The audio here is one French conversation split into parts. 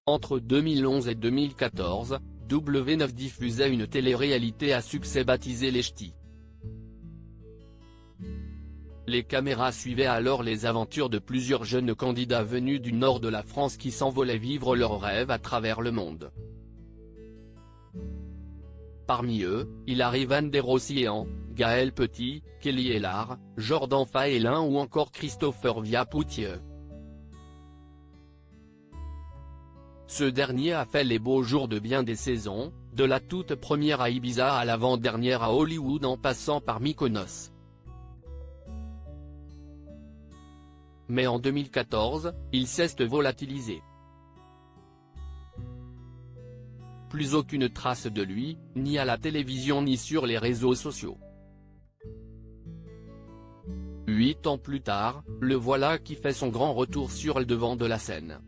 Entre 2011 et 2014, W9 diffusait une télé-réalité à succès baptisée Les Ch'tis. Les caméras suivaient alors les aventures de plusieurs jeunes candidats venus du nord de la France qui s'envolaient vivre leurs rêves à travers le monde. Parmi eux, il arrive Anne Desrosiers, Gaël Petit, Kelly Ellard, Jordan Faélin ou encore Christopher Viapoutier. Ce dernier a fait les beaux jours de bien des saisons, de la toute première à Ibiza à l'avant-dernière à Hollywood en passant par Mykonos. Mais en 2014, il s'est volatilisé. Plus aucune trace de lui, ni à la télévision ni sur les réseaux sociaux. 8 ans plus tard, le voilà qui fait son grand retour sur le devant de la scène.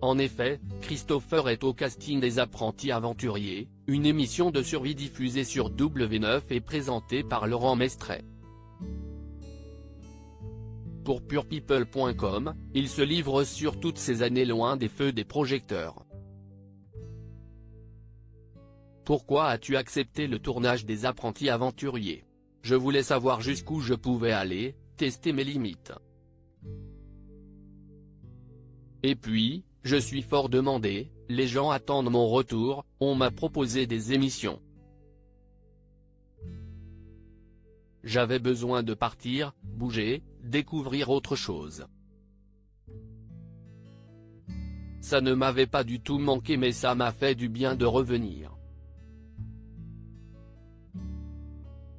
En effet, Christopher est au casting des Apprentis Aventuriers, une émission de survie diffusée sur W9 et présentée par Laurent Mestret. Pour purepeople.com, il se livre sur toutes ces années loin des feux des projecteurs. Pourquoi as-tu accepté le tournage des Apprentis Aventuriers? Je voulais savoir jusqu'où je pouvais aller, tester mes limites. Et puis, je suis fort demandé, les gens attendent mon retour, on m'a proposé des émissions. J'avais besoin de partir, bouger, découvrir autre chose. Ça ne m'avait pas du tout manqué mais ça m'a fait du bien de revenir.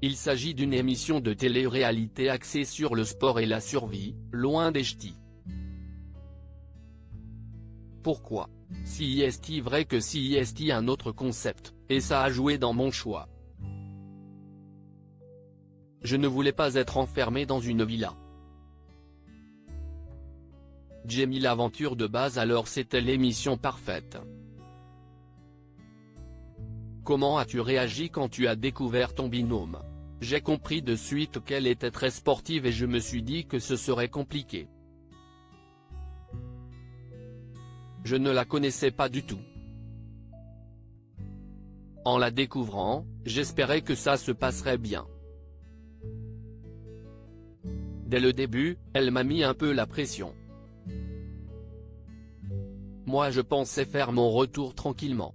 Il s'agit d'une émission de télé-réalité axée sur le sport et la survie, loin des ch'tis. Pourquoi? Si est-il vrai que si est-il un autre concept, et ça a joué dans mon choix. Je ne voulais pas être enfermé dans une villa. J'ai mis l'aventure de base alors c'était l'émission parfaite. Comment as-tu réagi quand tu as découvert ton binôme? J'ai compris de suite qu'elle était très sportive et je me suis dit que ce serait compliqué. Je ne la connaissais pas du tout. En la découvrant, j'espérais que ça se passerait bien. Dès le début, elle m'a mis un peu la pression. Moi je pensais faire mon retour tranquillement.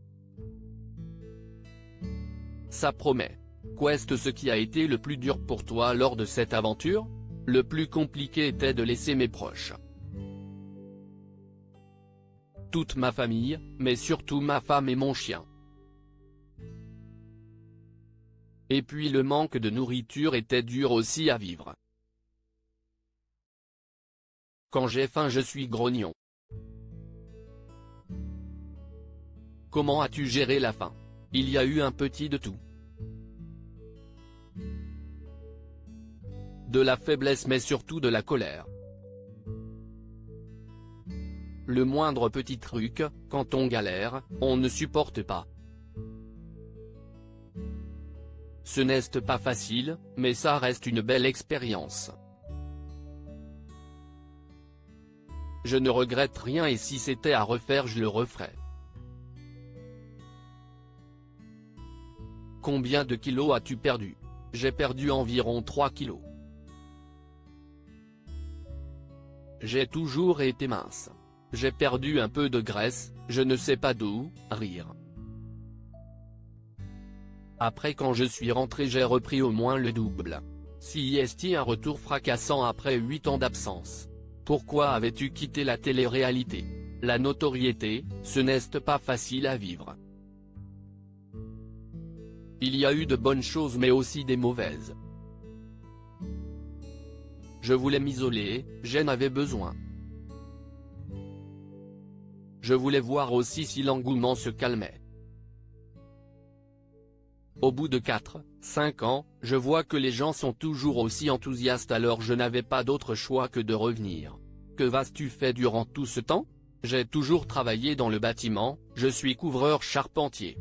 Ça promet. Qu'est-ce ce qui a été le plus dur pour toi lors de cette aventure? Le plus compliqué était de laisser mes proches. Toute ma famille, mais surtout ma femme et mon chien. Et puis le manque de nourriture était dur aussi à vivre. Quand j'ai faim je suis grognon. Comment as-tu géré la faim? Il y a eu un petit de tout. De la faiblesse mais surtout de la colère. Le moindre petit truc, quand on galère, on ne supporte pas. Ce n'est pas facile, mais ça reste une belle expérience. Je ne regrette rien et si c'était à refaire je le referais. Combien de kilos as-tu perdu? J'ai perdu environ 3 kilos. J'ai toujours été mince. J'ai perdu un peu de graisse, je ne sais pas d'où, rire. Après quand je suis rentré j'ai repris au moins le double. Si est-il un retour fracassant après 8 ans d'absence? Pourquoi avais-tu quitté la télé-réalité? La notoriété, ce n'est pas facile à vivre. Il y a eu de bonnes choses mais aussi des mauvaises. Je voulais m'isoler, j'en avais besoin. Je voulais voir aussi si l'engouement se calmait. Au bout de 4-5 ans, je vois que les gens sont toujours aussi enthousiastes alors je n'avais pas d'autre choix que de revenir. Que vas-tu fait durant tout ce temps? J'ai toujours travaillé dans le bâtiment, je suis couvreur charpentier.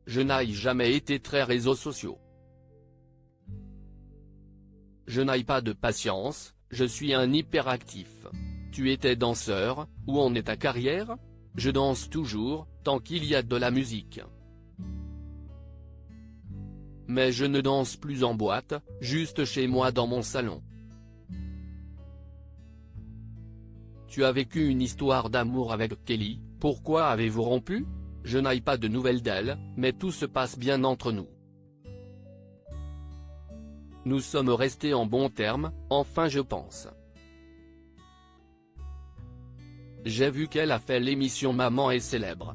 Je n'ai jamais été très réseaux sociaux. Je n'ai pas de patience, Je suis un hyperactif. Tu étais danseur, où en est ta carrière? Je danse toujours, tant qu'il y a de la musique. Mais je ne danse plus en boîte, juste chez moi dans mon salon. Tu as vécu une histoire d'amour avec Kelly, pourquoi avez-vous rompu? Je n'ai pas de nouvelles d'elle, mais tout se passe bien entre nous. Nous sommes restés en bons termes, enfin je pense. J'ai vu qu'elle a fait l'émission Maman est célèbre.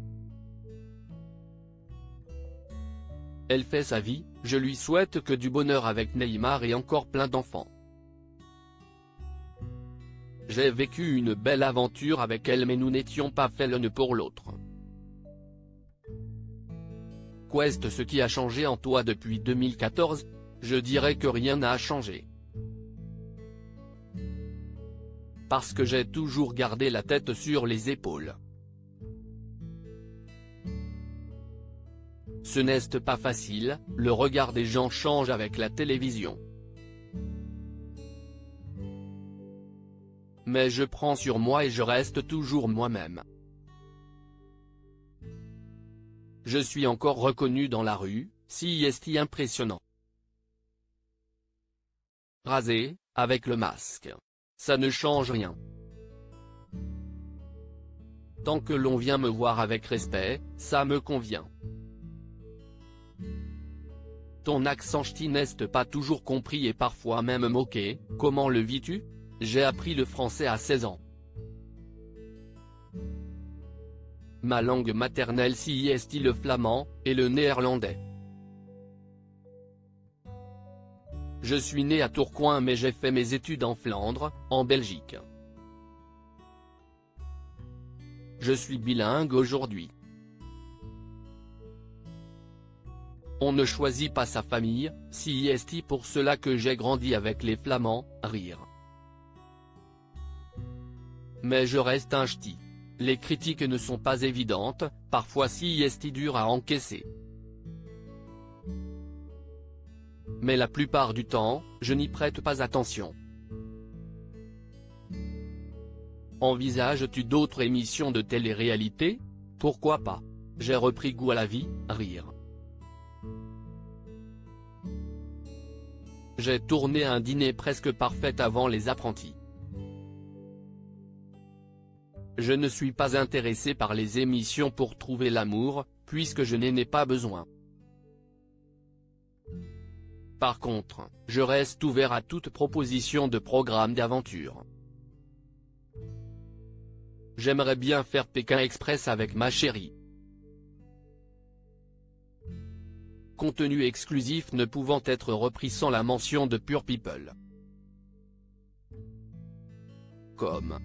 Elle fait sa vie, je lui souhaite que du bonheur avec Neymar et encore plein d'enfants. J'ai vécu une belle aventure avec elle mais nous n'étions pas faits l'un pour l'autre. Qu'est ce qui a changé en toi depuis 2014? Je dirais que rien n'a changé. Parce que j'ai toujours gardé la tête sur les épaules. Ce n'est pas facile, le regard des gens change avec la télévision. Mais je prends sur moi et je reste toujours moi-même. Je suis encore reconnu dans la rue, si est impressionnant. Rasé, avec le masque. Ça ne change rien. Tant que l'on vient me voir avec respect, ça me convient. Ton accent ch'ti n'est pas toujours compris et parfois même moqué, comment le vis-tu? J'ai appris le français à 16 ans. Ma langue maternelle si est le flamand, et le néerlandais. Je suis né à Tourcoing mais j'ai fait mes études en Flandre, en Belgique. Je suis bilingue aujourd'hui. On ne choisit pas sa famille, si est pour cela que j'ai grandi avec les Flamands, rire. Mais je reste un ch'ti. Les critiques ne sont pas évidentes, parfois si est dur à encaisser. Mais la plupart du temps, je n'y prête pas attention. Envisages-tu d'autres émissions de télé-réalité? Pourquoi pas? J'ai repris goût à la vie, rire. J'ai tourné un dîner presque parfait avant Les Apprentis. Je ne suis pas intéressé par les émissions pour trouver l'amour, puisque je n'en ai pas besoin. Par contre, je reste ouvert à toute proposition de programme d'aventure. J'aimerais bien faire Pékin Express avec ma chérie. Contenu exclusif ne pouvant être repris sans la mention de Pure People. Comme